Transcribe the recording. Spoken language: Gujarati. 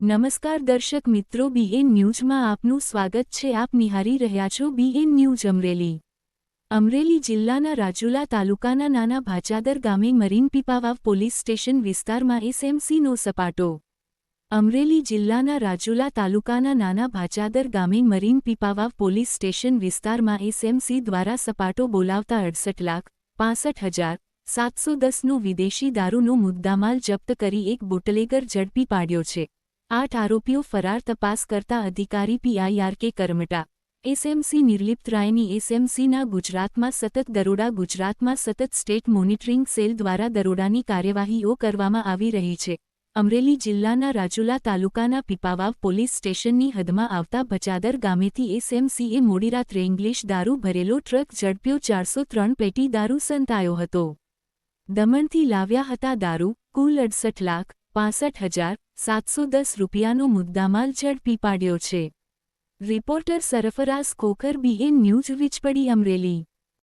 નમસ્કાર દર્શક મિત્રો, બીએન ન્યૂઝમાં આપનું સ્વાગત છે. આપ નિહાળી રહ્યા છો બીએન ન્યૂઝ અમરેલી. અમરેલી જિલ્લાના રાજુલા તાલુકાના નાના ભાચાદર ગામે મરીન પીપાવાવ પોલીસ સ્ટેશન વિસ્તારમાં એસએમસીનો સપાટો. અમરેલી જિલ્લાના રાજુલા તાલુકાના નાના ભાચાદર ગામે મરીન પીપાવાવ પોલીસ સ્ટેશન વિસ્તારમાં એસએમસી દ્વારા સપાટો બોલાવતા 68,65,710નો વિદેશી દારૂનો મુદ્દામાલ જપ્ત કરી એક બુટલેગર ઝડપી પાડ્યો છે. 8 આરોપીઓ ફરાર. તપાસ કરતા અધિકારી પીઆઈઆર.કે. કરમટા. એસએમસી નિર્લિપ્ત રાયની એસએમસીના ગુજરાતમાં સતત દરોડા. ગુજરાતમાં સતત સ્ટેટ મોનિટરિંગ સેલ દ્વારા દરોડાની કાર્યવાહીઓ કરવામાં આવી રહી છે. અમરેલી જિલ્લાના રાજુલા તાલુકાના પીપાવાવ પોલીસ સ્ટેશનની હદમાં આવતા ભચાદર ગામેથી એસએમસીએ મોડી રાત્રે ઇંગ્લિશ દારૂ ભરેલો ટ્રક ઝડપ્યો. 403 પેટી દારૂ સંતાયો હતો. દમણથી લાવ્યા હતા દારૂ. કુલ 68,65,710 રૂપિયાનો મુદ્દામાલ ઝડપી પાડ્યો છે. Reporter Sarfaraz Khokhar, BN news, Vijpadi, Amreli.